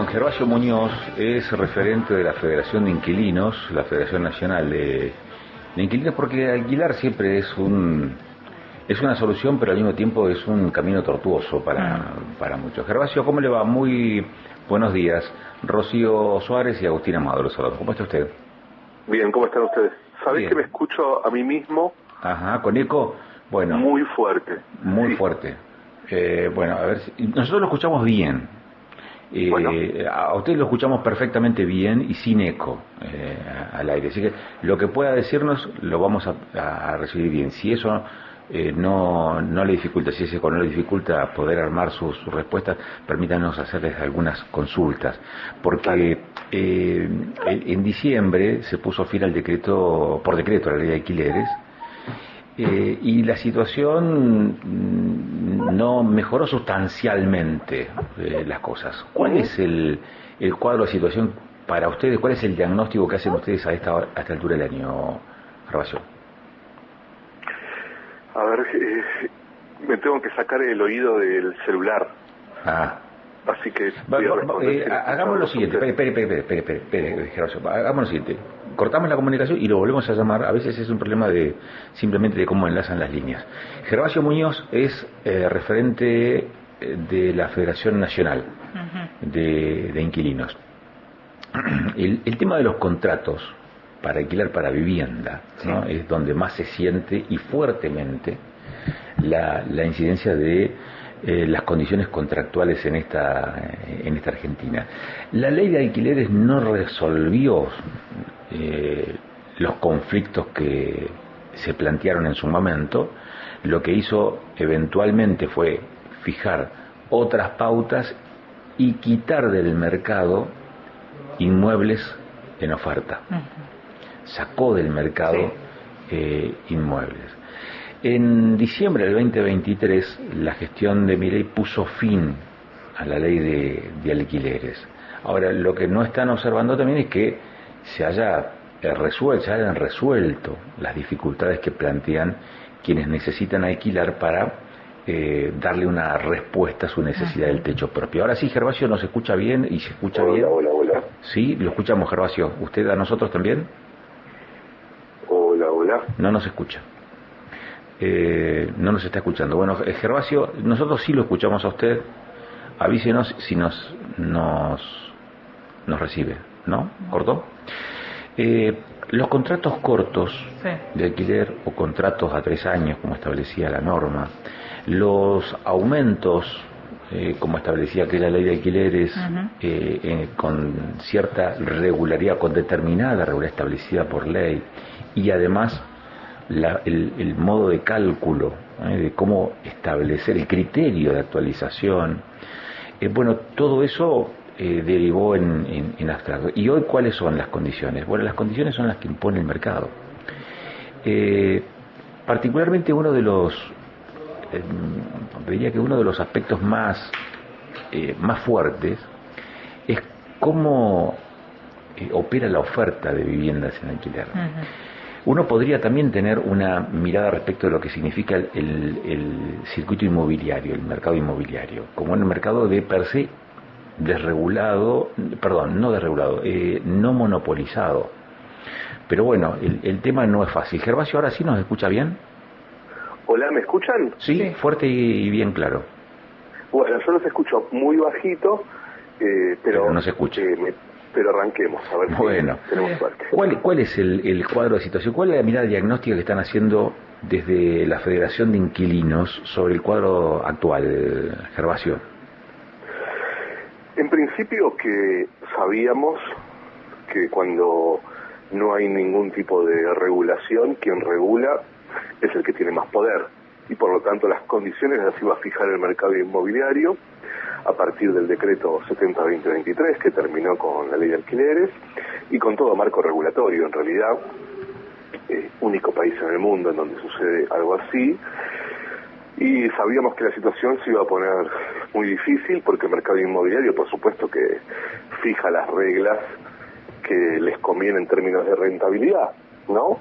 con Gervasio Muñoz, es referente de la Federación de Inquilinos, la Federación Nacional de Inquilinos, porque alquilar siempre es una solución, pero al mismo tiempo es un camino tortuoso para muchos. Gervasio, ¿cómo le va? Muy buenos días. Rocío Suárez y Agustín Amado, los saludos. ¿Cómo está usted? Bien, ¿cómo están ustedes? ¿Sabés que me escucho a mí mismo? Ajá, ¿con eco? Bueno. Muy fuerte. Muy fuerte. Bueno, a ver, nosotros lo escuchamos bien. Bueno. A usted lo escuchamos perfectamente bien y sin eco al aire. Así que lo que pueda decirnos lo vamos a recibir bien. Si eso no le dificulta, si ese eco no le dificulta poder armar sus respuestas, permítanos hacerles algunas consultas. Porque en diciembre se puso fin al por decreto a la ley de alquileres. Y la situación no mejoró sustancialmente las cosas. ¿Cuál es el cuadro de situación para ustedes? ¿Cuál es el diagnóstico que hacen ustedes a esta altura del año, Gervasio? A ver, me tengo que sacar el oído del celular. Así que hagamos lo siguiente. Espere, Gervasio. Hagamos lo siguiente. Cortamos la comunicación y lo volvemos a llamar. A veces es un problema simplemente de cómo enlazan las líneas. Gervasio Muñoz es referente de la Federación Nacional de Inquilinos. El tema de los contratos para alquilar para vivienda, ¿no? Es donde más se siente y fuertemente la incidencia de las condiciones contractuales en esta Argentina. La ley de alquileres no resolvió los conflictos que se plantearon en su momento. Lo que hizo eventualmente fue fijar otras pautas y quitar del mercado inmuebles en oferta. Sacó del mercado inmuebles. En diciembre del 2023, la gestión de Milei puso fin a la ley de alquileres. Ahora, lo que no están observando también es que se hayan resuelto las dificultades que plantean quienes necesitan alquilar para darle una respuesta a su necesidad del techo propio. Ahora sí, Gervasio, ¿nos escucha bien y se escucha bien? Hola. Sí, lo escuchamos, Gervasio. ¿Usted a nosotros también? Hola. No nos escucha. No nos está escuchando. Bueno, Gervasio, nosotros sí lo escuchamos a usted. Avísenos si nos recibe, ¿no? ¿Cortó? Los contratos cortos de alquiler o contratos a 3 años, como establecía la norma, los aumentos, como establecía aquella ley de alquileres, con cierta regularidad, con determinada regularidad establecida por ley, y además el modo de cálculo, de cómo establecer el criterio de actualización, bueno, todo eso derivó en abstracto. ¿Y hoy cuáles son las condiciones? Bueno, las condiciones son las que impone el mercado. Particularmente uno de los aspectos más fuertes es cómo opera la oferta de viviendas en alquiler. Uno podría también tener una mirada respecto de lo que significa el circuito inmobiliario, el mercado inmobiliario, como un mercado de per se no monopolizado. Pero bueno, el tema no es fácil. Gervasio, ¿ahora sí nos escucha bien? Hola, ¿me escuchan? Sí, fuerte y bien claro. Bueno, yo los escucho muy bajito, pero no se escucha. Pero arranquemos, a ver si tenemos suerte. ¿Cuál es el cuadro de situación? ¿Cuál es la mirada diagnóstica que están haciendo desde la Federación de Inquilinos sobre el cuadro actual, Gervasio? En principio que sabíamos que cuando no hay ningún tipo de regulación, quien regula es el que tiene más poder. Y por lo tanto las condiciones las iba a fijar el mercado inmobiliario a partir del decreto 70-2023 que terminó con la ley de alquileres y con todo marco regulatorio. En realidad, único país en el mundo en donde sucede algo así, y sabíamos que la situación se iba a poner muy difícil porque el mercado inmobiliario, por supuesto, que fija las reglas que les conviene en términos de rentabilidad, ¿no?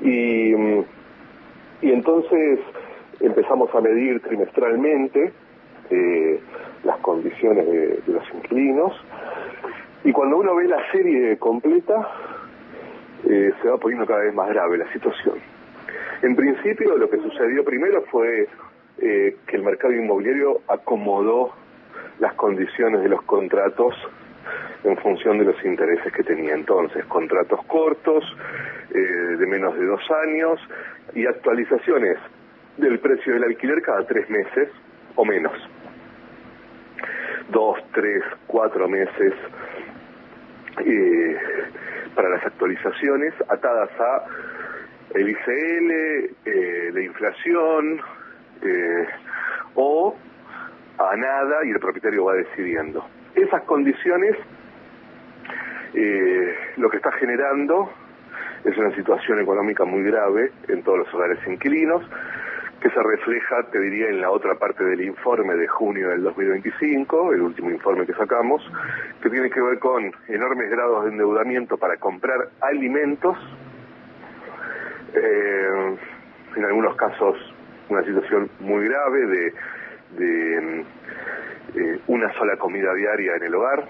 Y entonces empezamos a medir trimestralmente las condiciones de los inquilinos Y cuando uno ve la serie completa, se va poniendo cada vez más grave la situación. En principio, lo que sucedió primero fue que el mercado inmobiliario acomodó las condiciones de los contratos en función de los intereses que tenía entonces, contratos cortos, de menos de 2 años, y actualizaciones del precio del alquiler cada 3 meses o menos. 2, 3, 4 meses para las actualizaciones atadas a el ICL, la inflación, o a nada, y el propietario va decidiendo. Esas condiciones lo que está generando es una situación económica muy grave en todos los hogares inquilinos, que se refleja, te diría, en la otra parte del informe de junio del 2025, el último informe que sacamos, que tiene que ver con enormes grados de endeudamiento para comprar alimentos, en algunos casos una situación muy grave de una sola comida diaria en el hogar.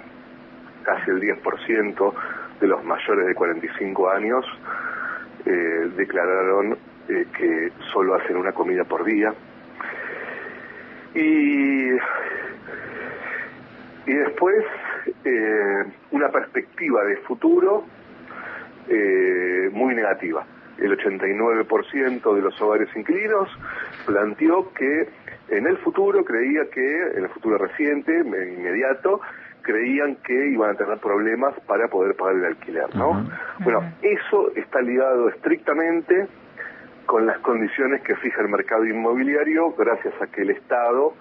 Casi el 10% de los mayores de 45 años declararon que solo hacen una comida por día. Y después una perspectiva de futuro muy negativa. El 89% de los hogares inquilinos planteó que en el futuro en el futuro reciente, inmediato, creían que iban a tener problemas para poder pagar el alquiler, ¿no? Bueno, eso está ligado estrictamente con las condiciones que fija el mercado inmobiliario, gracias a que el Estado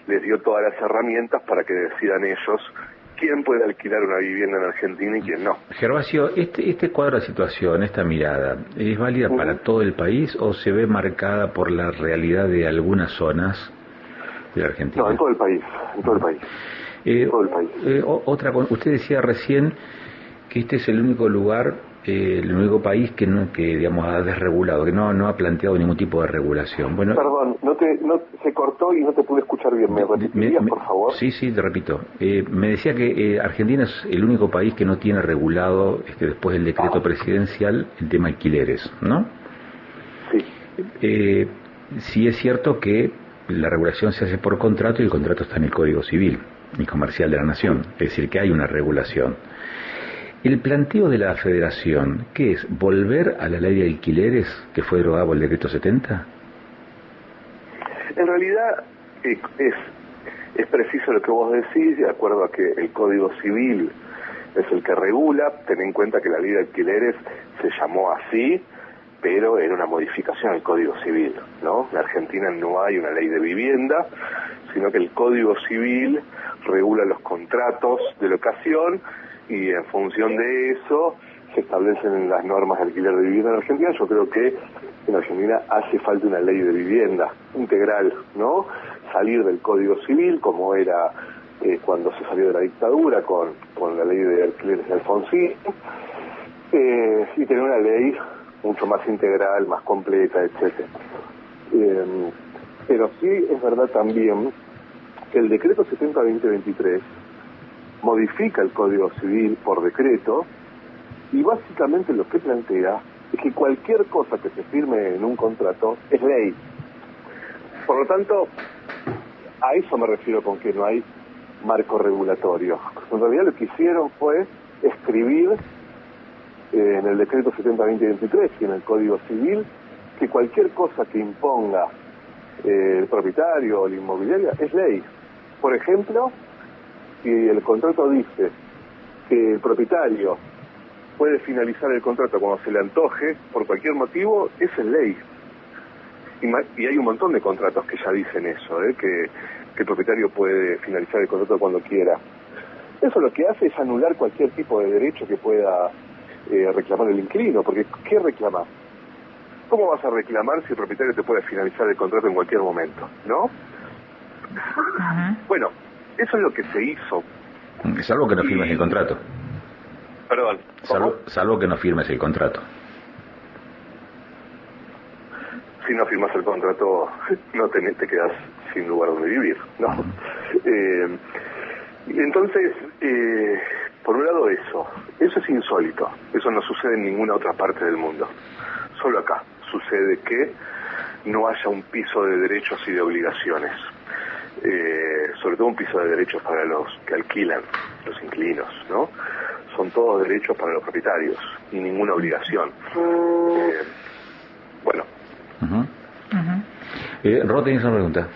les dio todas las herramientas para que decidan ellos quién puede alquilar una vivienda en Argentina y quién no. Gervasio, este cuadro de situación, esta mirada, ¿es válida para todo el país o se ve marcada por la realidad de algunas zonas de Argentina? No, en todo el país, en todo el país. Usted decía recién que este es el único lugar, el único país que digamos ha desregulado, que no ha planteado ningún tipo de regulación. Bueno, perdón, se cortó y no te pude escuchar bien. ¿Me repetirías, por favor? Sí, te repito. Me decía que Argentina es el único país que no tiene regulado, después del decreto presidencial, el tema alquileres, ¿no? Sí. Sí es cierto que la regulación se hace por contrato y el contrato está en el Código Civil y Comercial de la Nación, es decir, que hay una regulación. El planteo de la Federación, ¿qué es? ¿Volver a la ley de alquileres que fue derogada por el decreto 70? En realidad es preciso lo que vos decís, de acuerdo a que el Código Civil es el que regula. Ten en cuenta que la ley de alquileres se llamó así, pero era una modificación del Código Civil, ¿no? En Argentina no hay una ley de vivienda, sino que el Código Civil regula los contratos de locación y en función de eso se establecen las normas de alquiler de vivienda en Argentina. Yo creo que en Argentina hace falta una ley de vivienda integral, ¿no? Salir del Código Civil, como era cuando se salió de la dictadura con la ley de alquileres de Alfonsín, y tener una ley mucho más integral, más completa, etcétera. Pero sí es verdad también que el decreto 70-2023 modifica el Código Civil por decreto, y básicamente lo que plantea es que cualquier cosa que se firme en un contrato es ley. Por lo tanto, a eso me refiero con que no hay marco regulatorio. En realidad lo que hicieron fue escribir en el decreto 70-2023 y en el Código Civil que cualquier cosa que imponga el propietario o la inmobiliaria es ley. Por ejemplo, si el contrato dice que el propietario puede finalizar el contrato cuando se le antoje, por cualquier motivo, esa es ley. Y hay un montón de contratos que ya dicen eso, que el propietario puede finalizar el contrato cuando quiera. Eso lo que hace es anular cualquier tipo de derecho que pueda reclamar el inquilino, porque ¿qué reclamar? ¿Cómo vas a reclamar si el propietario te puede finalizar el contrato en cualquier momento? ¿No? Bueno, eso es lo que se hizo. Salvo que no firmes el contrato. Perdón. Salvo que no firmes el contrato. Si no firmas el contrato, no te quedas sin lugar donde vivir, ¿no? Y entonces, por un lado eso. Eso es insólito. Eso no sucede en ninguna otra parte del mundo. Solo acá sucede que no haya un piso de derechos y de obligaciones. Sobre todo un piso de derechos para los que alquilan, los inquilinos, ¿no? Son todos derechos para los propietarios y ninguna obligación. Bueno. Ro, tenés una pregunta.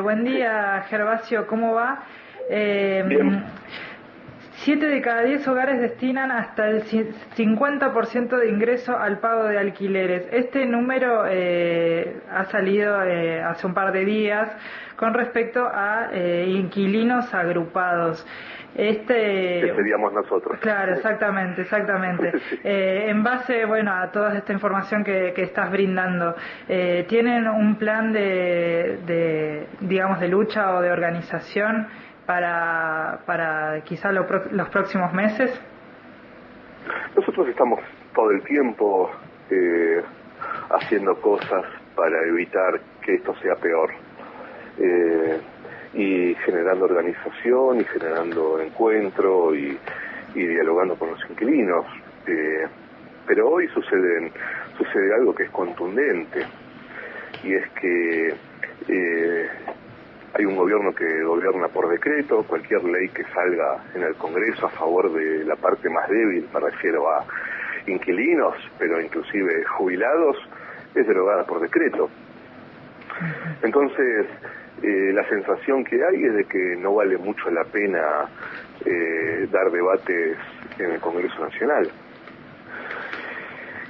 Buen día, Gervasio, ¿cómo va? Bien. 7 de cada 10 hogares destinan hasta el 50% de ingreso al pago de alquileres. Este número ha salido hace un par de días con respecto a inquilinos agrupados. Que seríamos nosotros. Claro, exactamente. En base, a toda esta información que estás brindando, ¿tienen un plan de lucha o de organización para quizá los próximos meses? Nosotros estamos todo el tiempo haciendo cosas para evitar que esto sea peor. Y generando organización y generando encuentro y dialogando con los inquilinos. Pero hoy sucede algo que es contundente, y es que hay un gobierno que gobierna por decreto. Cualquier ley que salga en el Congreso a favor de la parte más débil, me refiero a inquilinos, pero inclusive jubilados, es derogada por decreto. Entonces, la sensación que hay es de que no vale mucho la pena dar debates en el Congreso Nacional.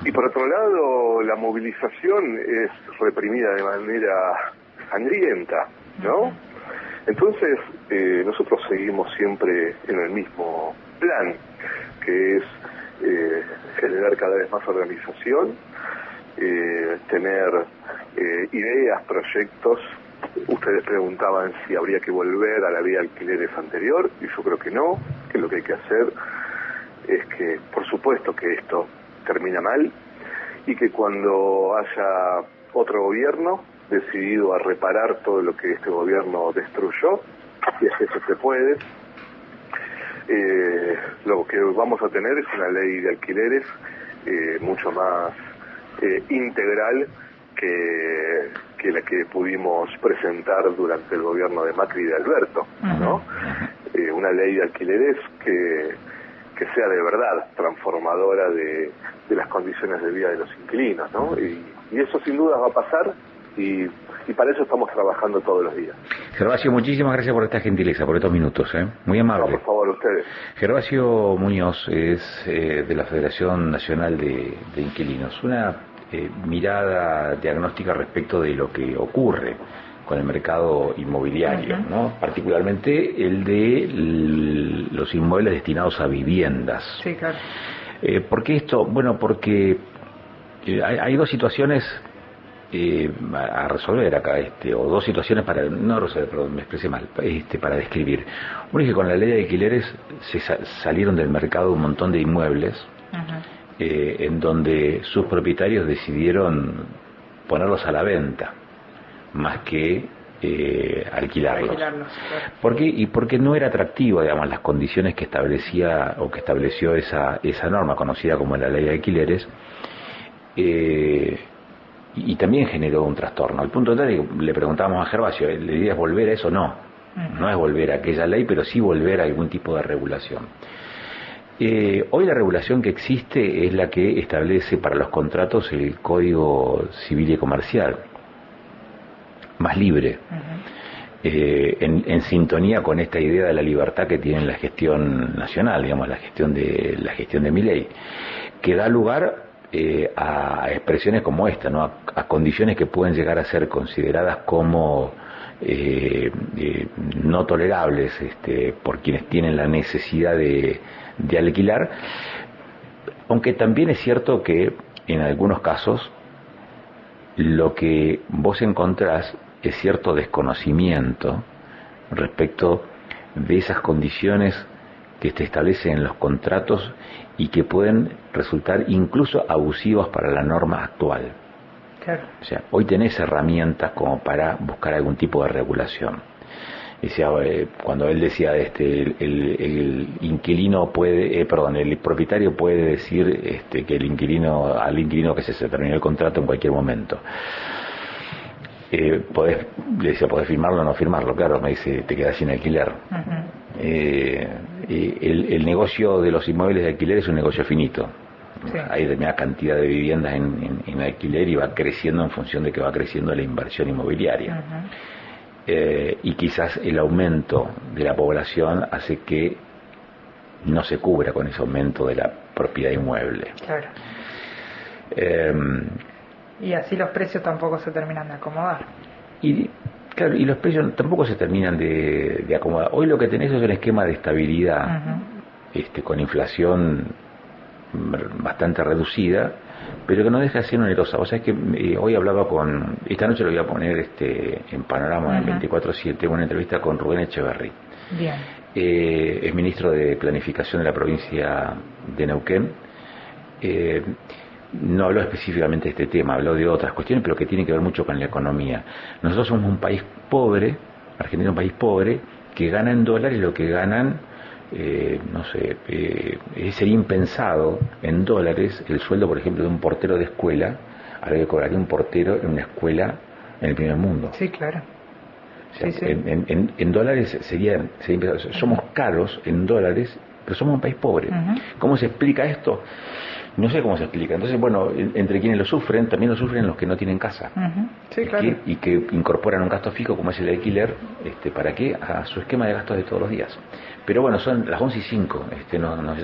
Y por otro lado, la movilización es reprimida de manera sangrienta, ¿no? Entonces, nosotros seguimos siempre en el mismo plan, que es generar cada vez más organización, tener ideas, proyectos. Ustedes preguntaban si habría que volver a la ley de alquileres anterior, y yo creo que no, que lo que hay que hacer es que, por supuesto que esto termina mal, y que cuando haya otro gobierno decidido a reparar todo lo que este gobierno destruyó, si es que eso se puede, lo que vamos a tener es una ley de alquileres mucho más integral que la que pudimos presentar durante el gobierno de Macri y de Alberto, ¿no? Una ley de alquileres que sea de verdad transformadora de las condiciones de vida de los inquilinos, ¿no? Y eso sin duda va a pasar, y para eso estamos trabajando todos los días. Gervasio, muchísimas gracias por esta gentileza, por estos minutos, muy amable. No, por favor, ustedes. Gervasio Muñoz es de la Federación Nacional de Inquilinos. Una mirada diagnóstica respecto de lo que ocurre con el mercado inmobiliario, ¿no? Particularmente el de los inmuebles destinados a viviendas. Sí, claro. ¿Por qué esto? Bueno, porque hay dos situaciones a resolver acá, o dos situaciones para, no resolver, perdón, me expresé mal, para describir. Uno es que con la ley de alquileres se salieron del mercado un montón de inmuebles, en donde sus propietarios decidieron ponerlos a la venta, más que alquilarlos. Claro. ¿Por qué? Y porque no era atractivo, digamos, las condiciones que establecía o que estableció esa norma conocida como la ley de alquileres, y también generó un trastorno. Al punto de que le preguntábamos a Gervasio, ¿la idea es volver a eso? No, no es volver a aquella ley, pero sí volver a algún tipo de regulación. Hoy la regulación que existe es la que establece para los contratos el Código Civil y Comercial, más libre, en sintonía con esta idea de la libertad que tiene la gestión nacional, digamos, la gestión de Milei, que da lugar a expresiones como esta, ¿no? A condiciones que pueden llegar a ser consideradas como no tolerables por quienes tienen la necesidad de alquilar, aunque también es cierto que en algunos casos lo que vos encontrás es cierto desconocimiento respecto de esas condiciones que se establecen en los contratos y que pueden resultar incluso abusivas para la norma actual. Claro. O sea, hoy tenés herramientas como para buscar algún tipo de regulación. Decía, cuando él decía el inquilino puede, el propietario puede decir que al inquilino que se terminó el contrato en cualquier momento. Le decía, ¿podés firmarlo o no firmarlo? Claro, me dice, te quedas sin alquiler. Uh-huh. El negocio de los inmuebles de alquiler es un negocio finito. Sí. Hay determinada cantidad de viviendas en alquiler y va creciendo en función de que va creciendo la inversión inmobiliaria. Uh-huh. Y quizás el aumento de la población hace que no se cubra con ese aumento de la propiedad inmueble. Claro. Y así los precios tampoco se terminan de acomodar. Y claro, y los precios tampoco se terminan de acomodar. Hoy lo que tenés es un esquema de estabilidad, uh-huh, con inflación bastante reducida, pero que no deja de ser onerosa. O sea, es que hoy hablaba esta noche lo voy a poner en Panorama, uh-huh, en 24/7, una entrevista con Rubén Echeverry. Bien. Es ministro de Planificación de la provincia de Neuquén. No habló específicamente de este tema, habló de otras cuestiones, pero que tienen que ver mucho con la economía. Nosotros somos un país pobre, Argentina es un país pobre, que gana en dólares lo que ganan, sería impensado en dólares el sueldo, por ejemplo, de un portero de escuela, a lo que cobraría un portero en una escuela en el primer mundo. Sí, claro. O sea, sí. En dólares sería impensado. Somos caros en dólares, pero somos un país pobre. Uh-huh. ¿Cómo se explica esto? No sé cómo se explica. Entonces, bueno, entre quienes lo sufren, también lo sufren los que no tienen casa. Uh-huh. Sí, claro. Y que incorporan un gasto fijo como es el alquiler, ¿para qué? A su esquema de gastos de todos los días. Pero bueno, son las 11:05, nos